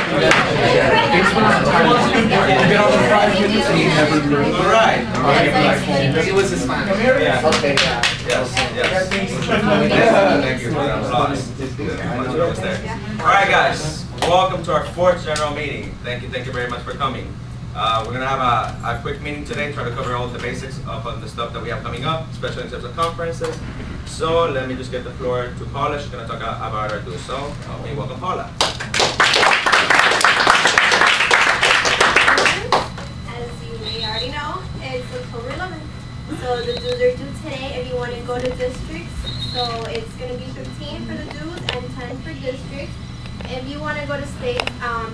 Alright. It was his plan. Yeah. Okay. Yes. Thank you for that applause. Alright guys, welcome to our 4th general meeting. Thank you very much for coming. We're going to have a quick meeting today, try to cover all the basics of the stuff that we have coming up, especially in terms of conferences. So let me just get the floor to Paula. She's going to talk about our dues. So help me welcome Paula. As you may already know, it's October 11th. So the dues are due today if you want to go to districts. So it's going to be 15 for the dues and 10 for districts. If you want to go to states,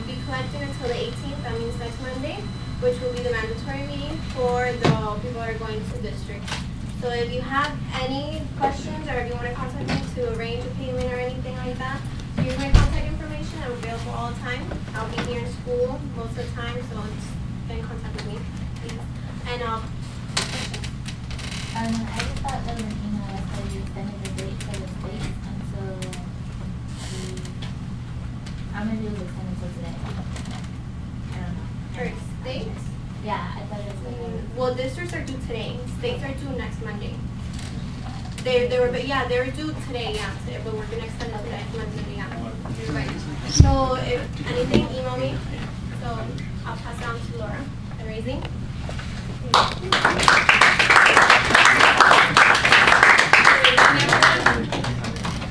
be collecting until the 18th, that means next Monday, which will be the mandatory meeting for the people that are going to districts. So if you have any questions or if you want to contact me to arrange a payment or anything like that, here's my contact information. I'm available all the time. I'll be here in school most of the time, so just get in contact with me, please. And I just thought there was an email that said you extended the date for the states until I'm gonna do the extend until today. I don't know. for states, Yeah, I thought it was well, districts are due today. States are due next Monday. They were due today, yeah, today, but we're gonna extend it to next Monday, yeah. You're right. So if anything, email me. So I'll pass it on to Laura. And raising.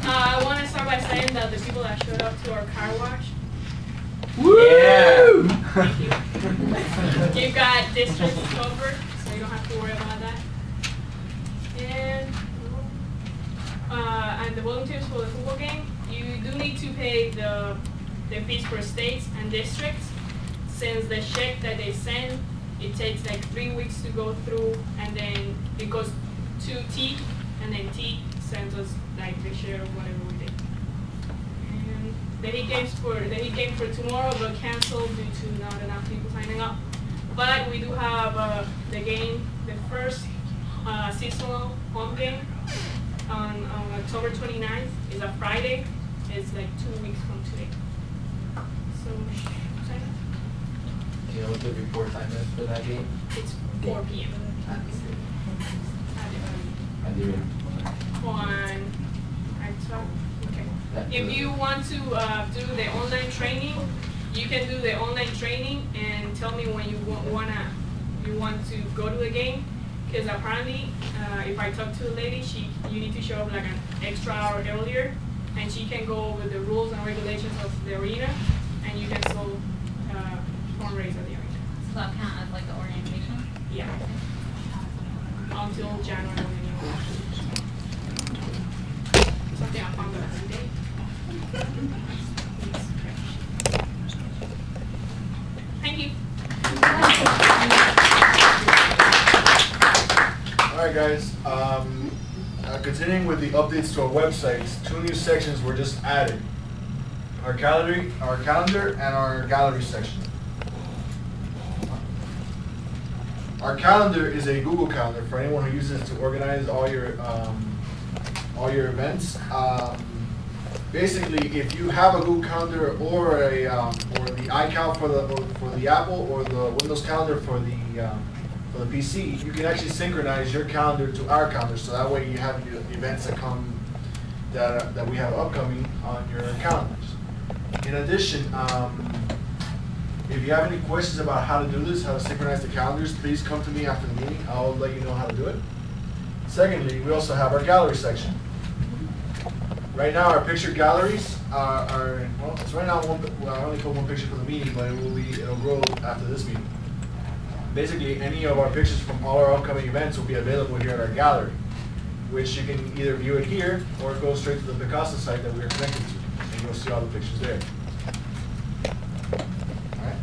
I want to start by saying that the people that showed up to our car wash, Woo! thank you. You've got districts covered, so you don't have to worry about that. And the volunteers for the football game, you do need to pay the fees for states and districts, since the check that they send, it takes like 3 weeks to go through, and then it goes to T, and then T sends us like the share of whatever we did. And the heat game for tomorrow got canceled due to not enough people signing up. But we do have the game, the first seasonal home game on October 29th. It's a Friday. It's like 2 weeks from today. So sign up. Do you know what the report time is for that game? It's 4 p.m. Okay. If you want to do the online training, you can do the online training and tell me when you want to go to the game. Because apparently, if I talk to a lady, you need to show up like an extra hour earlier, and she can go over the rules and regulations of the arena, and you can still fundraise at the arena. So that count as like the orientation? Yeah. Until January when you go. Something I found out today. Thank you. Alright guys, continuing with the updates to our websites, 2 new sections were just added. Our calendar and our gallery section. Our calendar is a Google Calendar for anyone who uses it to organize all your events. Basically, if you have a Google Calendar or the iCal for the Apple or the Windows Calendar for the PC, you can actually synchronize your calendar to our calendar, so that way you have your events that we have upcoming on your calendars. In addition, if you have any questions about how to do this, how to synchronize the calendars, please come to me after the meeting. I'll let you know how to do it. Secondly, we also have our gallery section. Right now, our picture galleries well, it's right now I only put 1 picture for the meeting, but it'll grow after this meeting. Basically, any of our pictures from all our upcoming events will be available here at our gallery, which you can either view it here or go straight to the Picasso site that we are connected to, and you'll see all the pictures there. All right.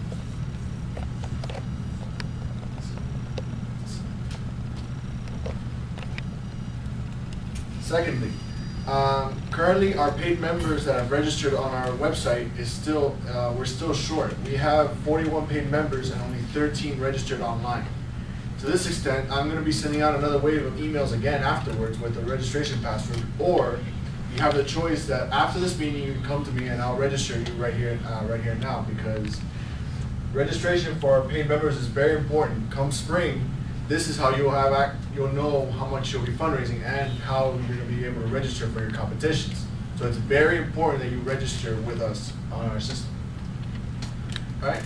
Secondly, currently our paid members that have registered on our website we're still short. We have 41 paid members and only 13 registered online. To this extent, I'm going to be sending out another wave of emails again afterwards with the registration password, or you have the choice that after this meeting, you can come to me and I'll register you right here now, because registration for our paid members is very important. Come spring, this is how you'll know how much you'll be fundraising and how you're going to be able to register for your competitions. So it's very important that you register with us on our system. All right,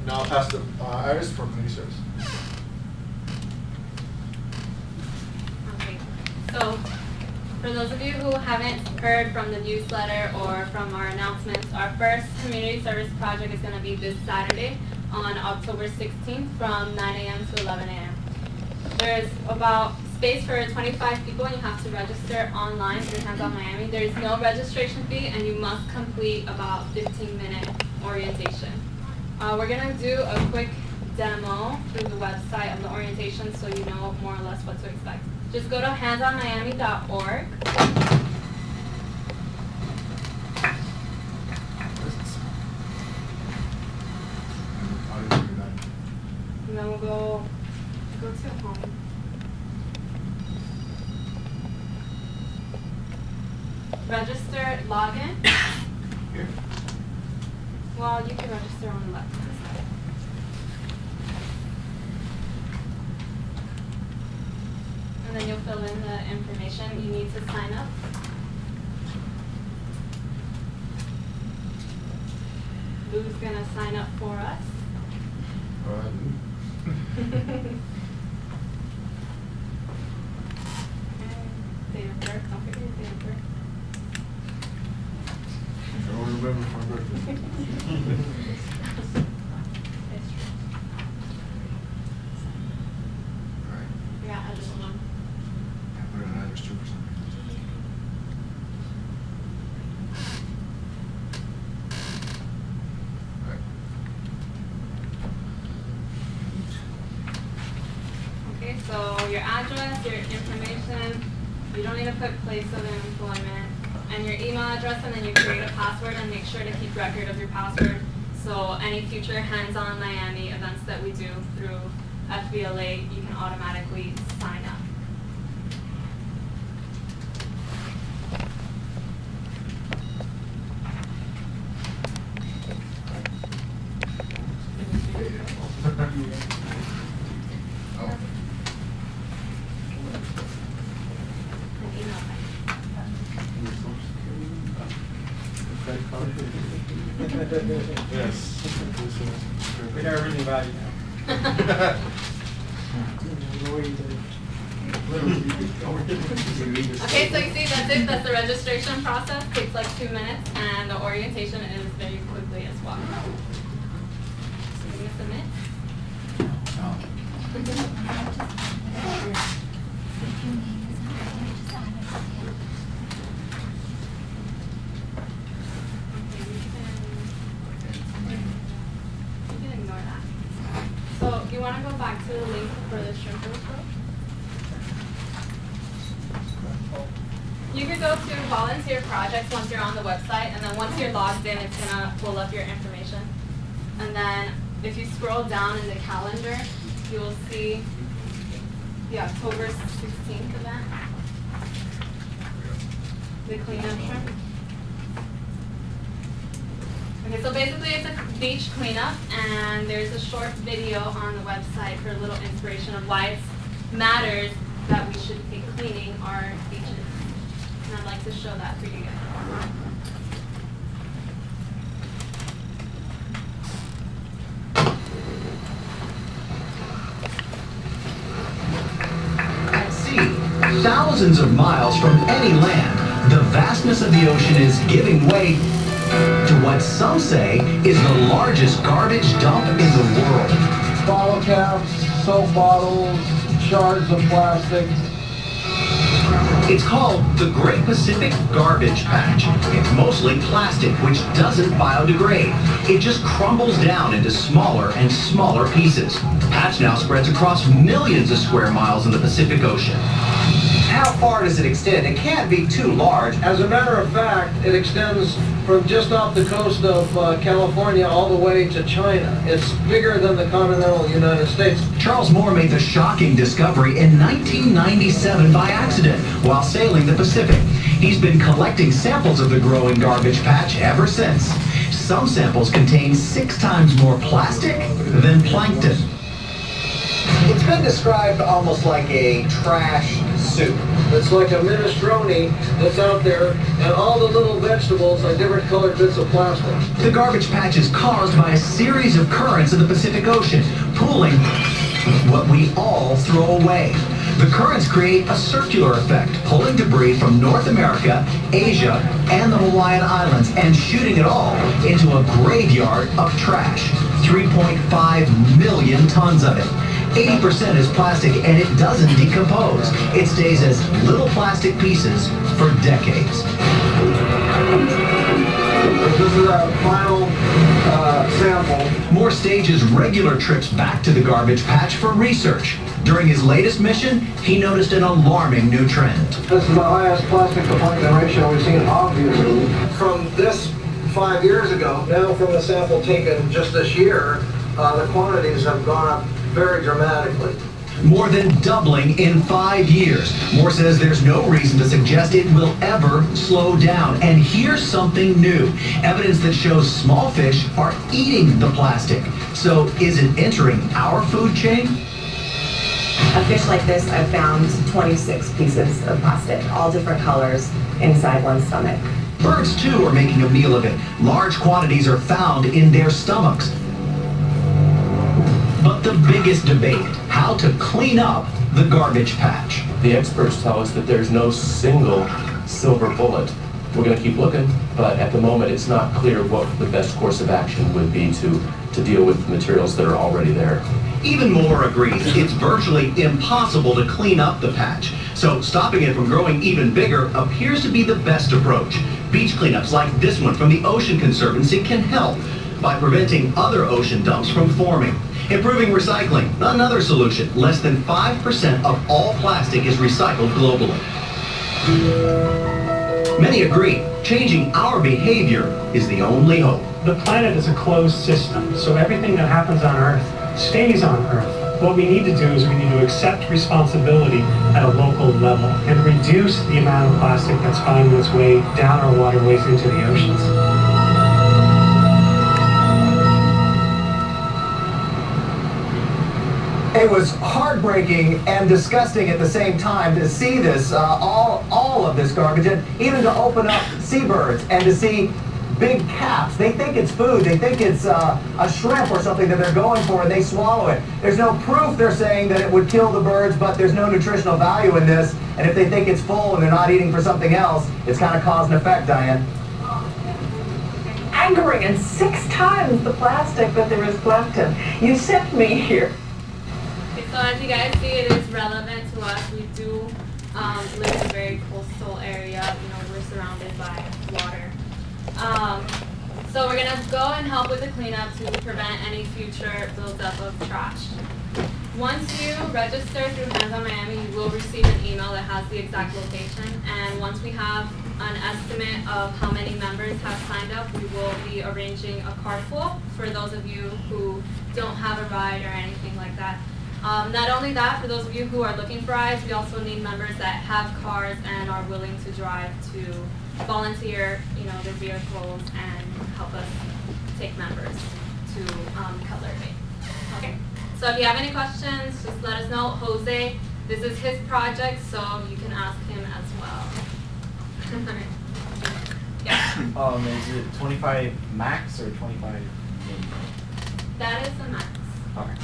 now I'll pass to Iris for community service. Okay, so for those of you who haven't heard from the newsletter or from our announcements, our first community service project is going to be this Saturday on October 16th from 9 a.m. to 11 a.m. There's about space for 25 people and you have to register online through Hands On Miami. There's no registration fee and you must complete about 15-minute orientation. We're going to do a quick demo through the website of the orientation so you know more or less what to expect. Just go to handsonmiami.org. And then we'll go to home. Register, login. Here. Well, you can register on the left. And then you'll fill in the information you need to sign up. Lou's gonna sign up for us. All right. And date of birth, don't forget your date of birth. I don't remember my birthday. It's true. All right. Yeah, I just want. I put an address too for some reason. All right. Okay, so your address, your information, you don't need to put place of employment, and your email address, and then you create a password and make sure to keep record of your password. So any future Hands On Miami events that we do through FBLA, you can automatically sign up. Oh. And email Yes. We never really value now. Okay, so you see that's it. That's the registration process. Takes like 2 minutes, and the orientation is very quickly as well. So you're gonna submit. You can ignore that. So you want to go back to the link for the shrimp roast? You could go to volunteer projects once you're on the website, and then once you're logged in, it's gonna pull up your information. And then if you scroll down in the calendar, you will see the October 16th event, the cleanup shrimp. Okay, so basically it's a beach cleanup, and there's a short video on the website for a little inspiration of why it matters that we should be cleaning our beaches. And I'd like to show that for you guys. At sea, thousands of miles from any land, the vastness of the ocean is giving way to what some say is the largest garbage dump in the world. Bottle caps, soap bottles, shards of plastic. It's called the Great Pacific Garbage Patch. It's mostly plastic, which doesn't biodegrade. It just crumbles down into smaller and smaller pieces. The patch now spreads across millions of square miles in the Pacific Ocean. How far does it extend? It can't be too large. As a matter of fact, it extends from just off the coast of California all the way to China. It's bigger than the continental United States. Charles Moore made the shocking discovery in 1997 by accident while sailing the Pacific. He's been collecting samples of the growing garbage patch ever since. Some samples contain 6 times more plastic than plankton. It's been described almost like a trash soup. It's like a minestrone that's out there, and all the little vegetables are different colored bits of plastic. The garbage patch is caused by a series of currents in the Pacific Ocean, pooling what we all throw away. The currents create a circular effect, pulling debris from North America, Asia, and the Hawaiian Islands, and shooting it all into a graveyard of trash. 3.5 million tons of it. 80% is plastic, and it doesn't decompose. It stays as little plastic pieces for decades. This is our final sample. Moore stages regular trips back to the garbage patch for research. During his latest mission, he noticed an alarming new trend. This is the highest plastic to plankton ratio we've seen, obviously. From this 5 years ago, now from a sample taken just this year, the quantities have gone up very dramatically. More than doubling in 5 years. Moore says there's no reason to suggest it will ever slow down. And here's something new. Evidence that shows small fish are eating the plastic. So is it entering our food chain? A fish like this, I've found 26 pieces of plastic, all different colors, inside one's stomach. Birds, too, are making a meal of it. Large quantities are found in their stomachs. But the biggest debate, how to clean up the garbage patch. The experts tell us that there's no single silver bullet. We're going to keep looking, but at the moment it's not clear what the best course of action would be to deal with materials that are already there. Even Moore agrees it's virtually impossible to clean up the patch. So stopping it from growing even bigger appears to be the best approach. Beach cleanups like this one from the Ocean Conservancy can help by preventing other ocean dumps from forming. Improving recycling, another solution. Less than 5% of all plastic is recycled globally. Many agree, changing our behavior is the only hope. The planet is a closed system, so everything that happens on Earth stays on Earth. What we need to do is we need to accept responsibility at a local level and reduce the amount of plastic that's finding its way down our waterways into the oceans. It was heartbreaking and disgusting at the same time to see this, all of this garbage, and even to open up seabirds and to see big caps. They think it's food. They think it's a shrimp or something that they're going for, and they swallow it. There's no proof, they're saying, that it would kill the birds, but there's no nutritional value in this. And if they think it's full and they're not eating for something else, it's kind of cause and effect, Diane. Angering, and 6 times the plastic that there is plankton. You sent me here. So as you guys see, it is relevant to us. We do live in a very coastal area. You know, we're surrounded by water. So we're gonna go and help with the cleanup to prevent any future buildup of trash. Once you register through Hands on Miami, you will receive an email that has the exact location. And once we have an estimate of how many members have signed up, we will be arranging a carpool for those of you who don't have a ride or anything like that. Not only that, for those of you who are looking for rides, we also need members that have cars and are willing to drive to volunteer, you know, their vehicles and help us take members to Cutler Bay. Okay. So if you have any questions, just let us know. Jose, this is his project, so you can ask him as well. Yeah. Is it 25 max or 25 min? That is the max. Okay.